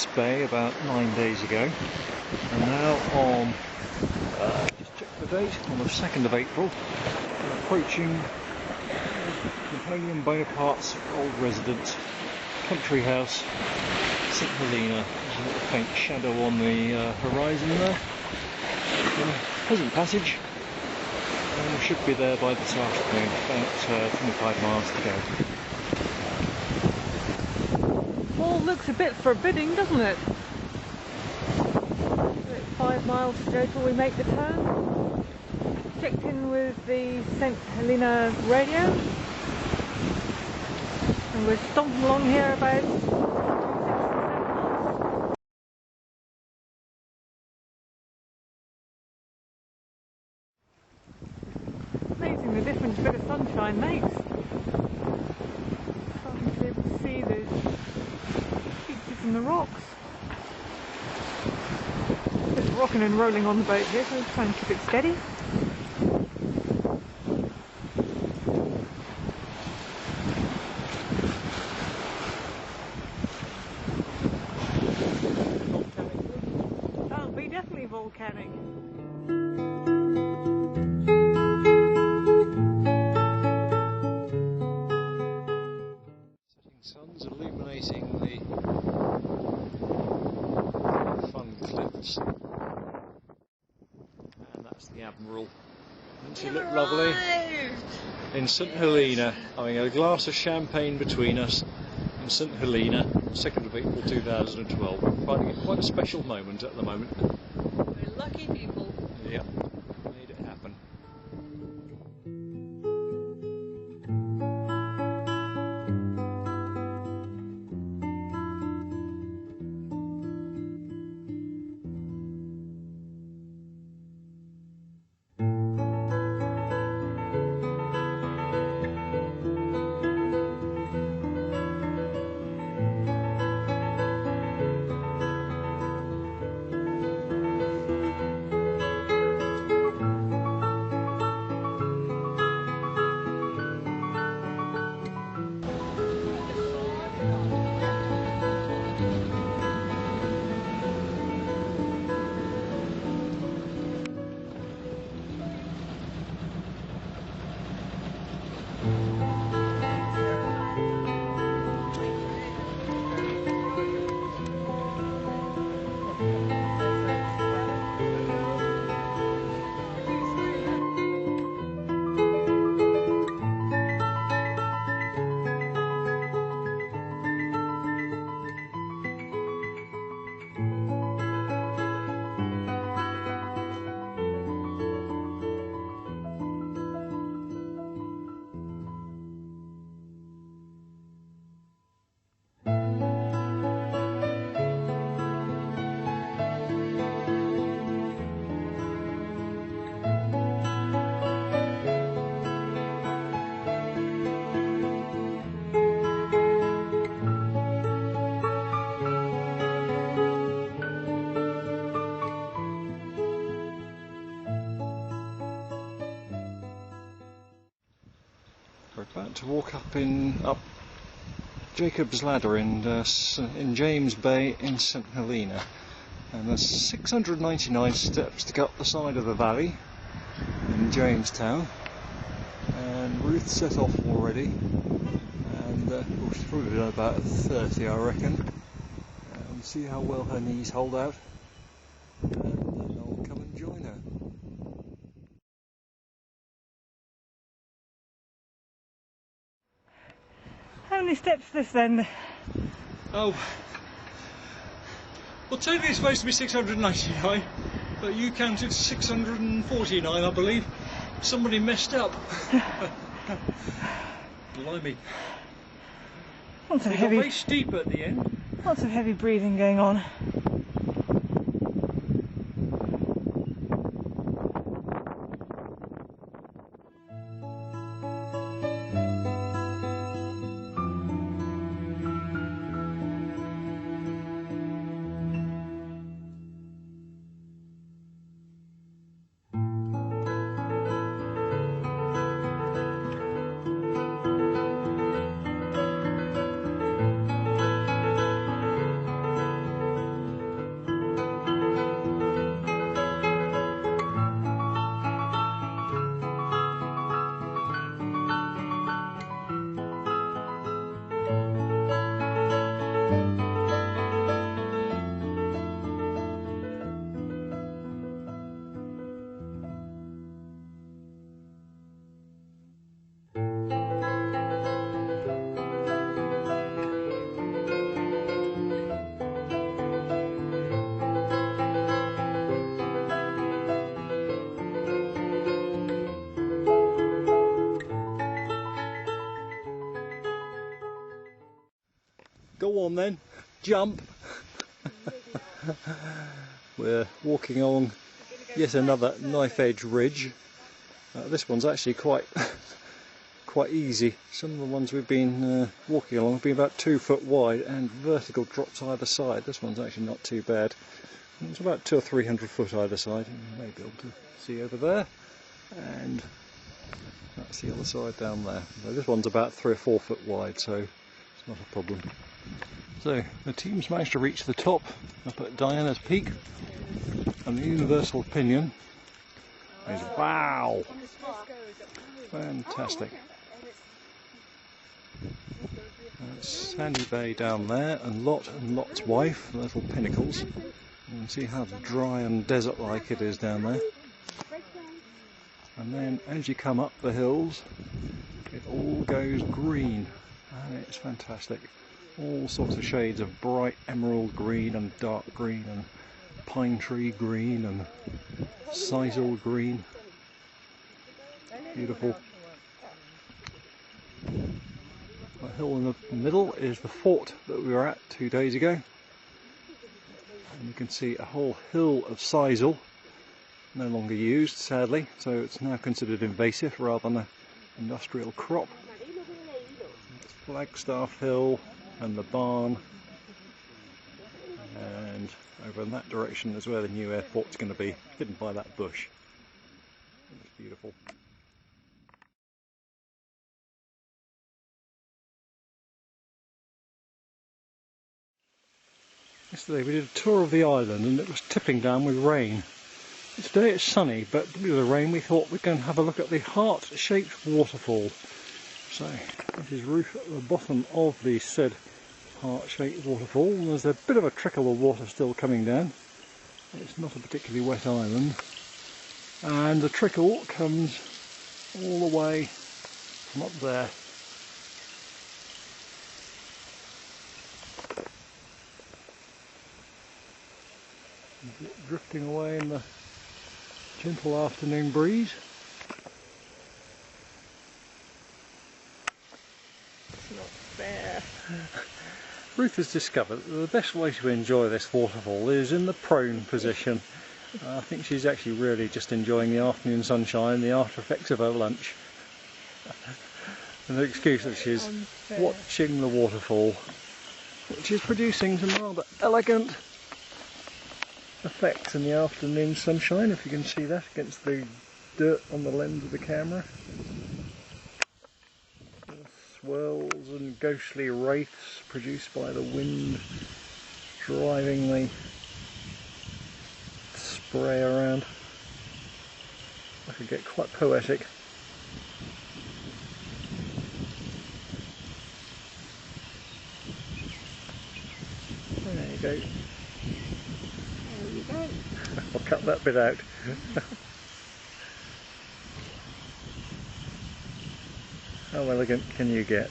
this bay about 9 days ago, and now on, just check the date, on the 2nd of April, we're approaching Napoleon Bonaparte's old residence, country house, St Helena. There's a little faint shadow on the horizon there. Pleasant passage. We should be there by this afternoon, about 25 miles to go. All looks a bit forbidding, doesn't it? 5 miles to go till we make the turn. Checked in with the St Helena radio, and we're stomping along here about 6 or 7 miles. Amazing the difference a bit of sunshine makes. Starting to be able to see the features in the rocks. A bit of rocking and rolling on the boat here, so we're trying to keep it steady. That'll be definitely volcanic. Sun's illuminating the Fun Cliffs, and that's the Admiral. Doesn't she look lovely? In St Helena, having a glass of champagne between us in St Helena, 2nd of April 2012. We're finding it quite a special moment at the moment. We're lucky people. Yep, made it happen. We're about to walk up Jacob's Ladder in James Bay in St Helena, and there's 699 steps to go up the side of the valley in Jamestown. And Ruth set off already, and she's probably done about 30, I reckon. See how well her knees hold out, and then I'll come and join her. How many steps is this then? Oh, well, technically it's supposed to be 699, but you counted 649, I believe. Somebody messed up. Blimey. Lots of It got heavy, very steep at the end. lots of heavy breathing going on. on then, jump. We're walking along yet another knife edge ridge. This one's actually quite easy. Some of the ones we've been walking along have been about 2 foot wide and vertical drops either side. This one's actually not too bad. It's about 200 or 300 foot either side. You may be able to see over there, and that's the other side down there. Now, this one's about 3 or 4 foot wide, so it's not a problem. So the team's managed to reach the top up at Diana's Peak, and the universal opinion is wow! Fantastic. That's Sandy Bay down there, and Lot's Wife, the little pinnacles. You can see how dry and desert-like it is down there. And then as you come up the hills, it all goes green, and it's fantastic. All sorts of shades of bright emerald green and dark green and pine tree green and sisal green. Beautiful. The hill in the middle is the fort that we were at 2 days ago. And you can see a whole hill of sisal, no longer used sadly, so it's now considered invasive rather than an industrial crop. It's Flagstaff Hill and the barn, and over in that direction is where the new airport's going to be, hidden by that bush. It's beautiful. Yesterday we did a tour of the island and it was tipping down with rain. Today it's sunny, but because of the rain we thought we'd go and have a look at the heart-shaped waterfall. So this is Ruth at the bottom of the said heart-shaped waterfall, and there's a bit of a trickle of water still coming down. It's not a particularly wet island, and the trickle comes all the way from up there. Drifting away in the gentle afternoon breeze. It's not fair. Ruth has discovered that the best way to enjoy this waterfall is in the prone position. I think she's actually really just enjoying the afternoon sunshine, the after effects of her lunch. And the excuse that she's watching the waterfall, which is producing some rather elegant effects in the afternoon sunshine, if you can see that against the dirt on the lens of the camera. The swirls and ghostly wraiths produced by the wind driving the spray around. I could get quite poetic. There you go. I'll cut that bit out. How elegant can you get?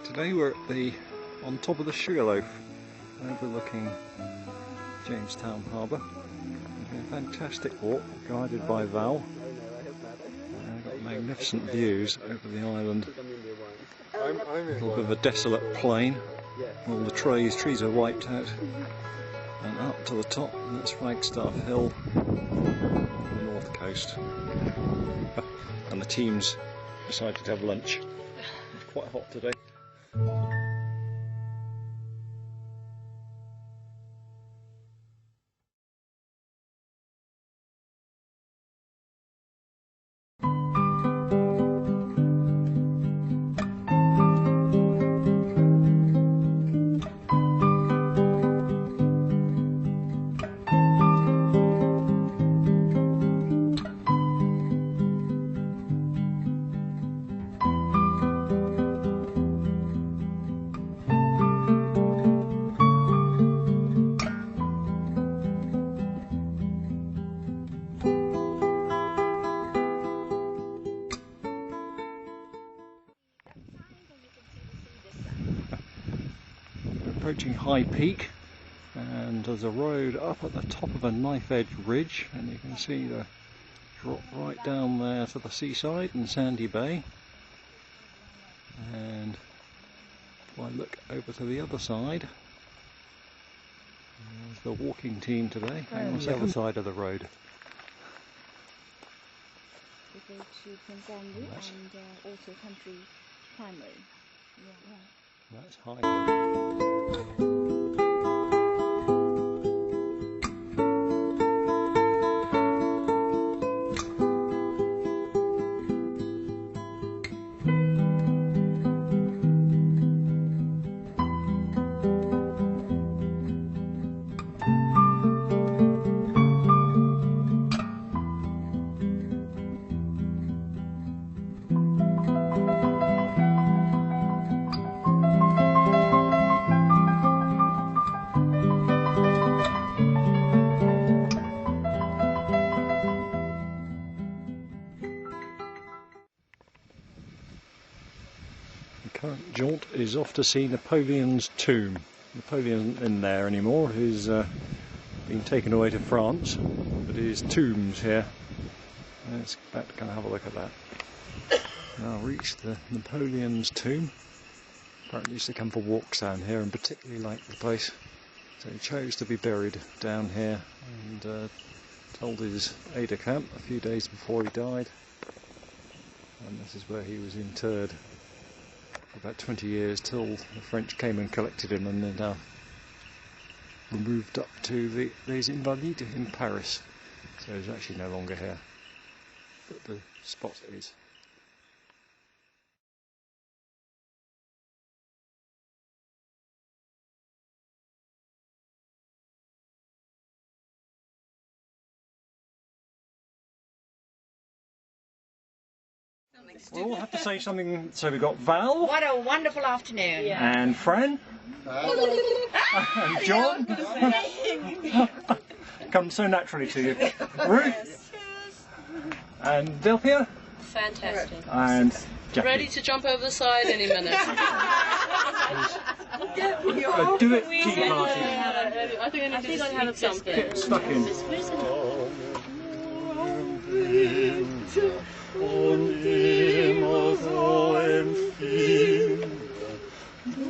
Today we're at on top of the Sugarloaf, overlooking Jamestown Harbour. A fantastic walk, guided by Val. Got magnificent views over the island. A little bit of a desolate plain. All the trees are wiped out. And up to the top, and that's Flagstaff Hill on the north coast. And the teams decided to have lunch. It's quite hot today. approaching High Peak, and there's a road up at the top of a knife edge ridge, and you can see the drop right down there to the seaside in Sandy Bay. And if I look over to the other side, there's the walking team today, on the other side of the road. We go to Penzangu and also country primary. That's high. The current jaunt is off to see Napoleon's tomb. Napoleon isn't in there anymore, he's been taken away to France, but his tomb's here. Let's go and have a look at that. Now reached the Napoleon's tomb. Apparently used to come for walks down here and particularly liked the place. So he chose to be buried down here and told his aide-de-camp a few days before he died. And this is where he was interred for about 20 years till the French came and collected him and then removed up to Les Invalides in Paris. So he's actually no longer here, but the spot is. We all have to say something, so we've got Val. What a wonderful afternoon. And Fran. And John. Comes so naturally to you. Ruth. And Delphia. Fantastic. And Jackie. Ready to jump over the side any minute. Do it, Tea Party. I think I need to have something. Get stuck in. Und immer so empfing, du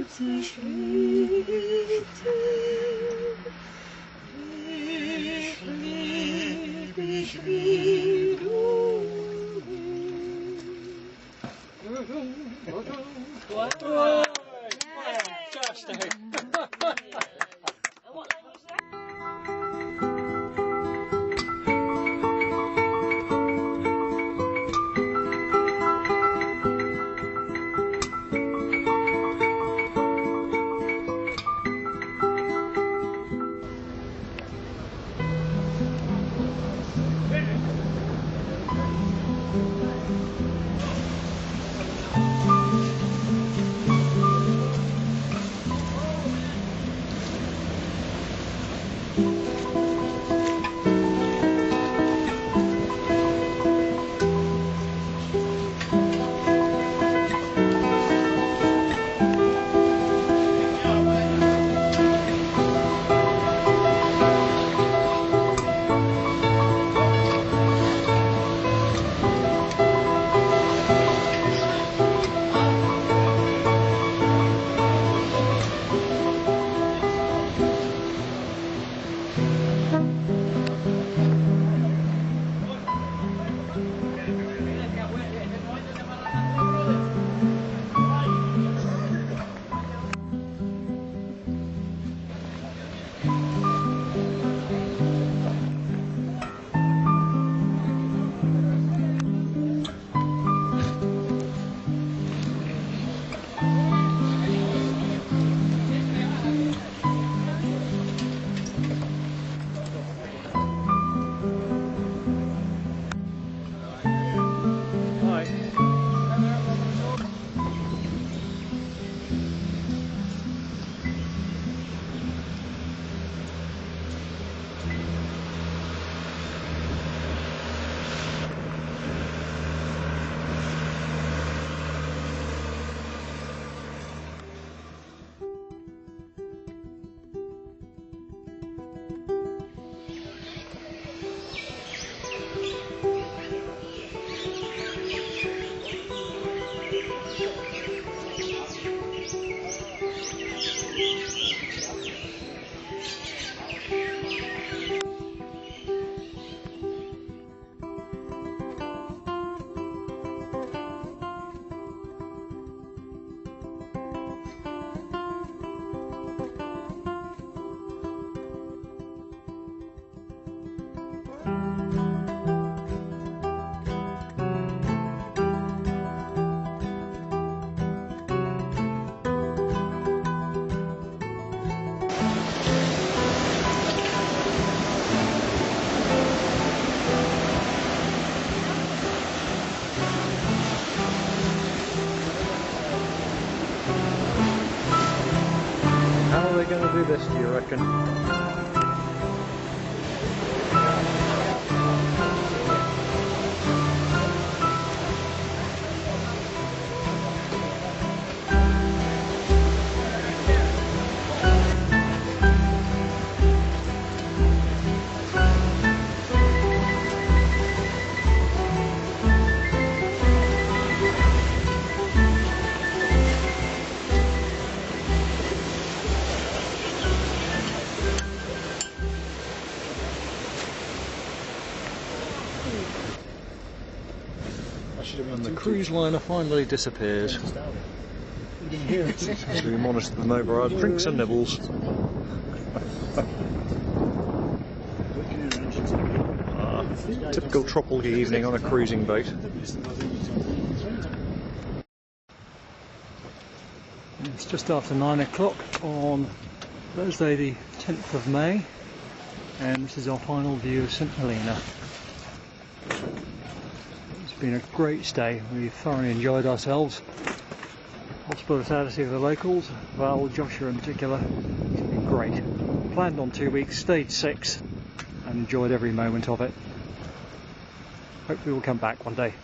liebst mich nicht, ich lieb dich wie du. Wow! Fantastic! do this, do you reckon? And the cruise liner finally disappears. As we monitor them over our drinks and nibbles. Typical tropical evening on a cruising boat. It's just after 9 o'clock on Thursday the 10th of May, and this is our final view of St Helena. It's been a great stay. We've thoroughly enjoyed ourselves. Hospitality of the locals, Val, Joshua in particular, it's been great. Planned on 2 weeks, stayed 6, and enjoyed every moment of it. Hopefully we'll come back one day.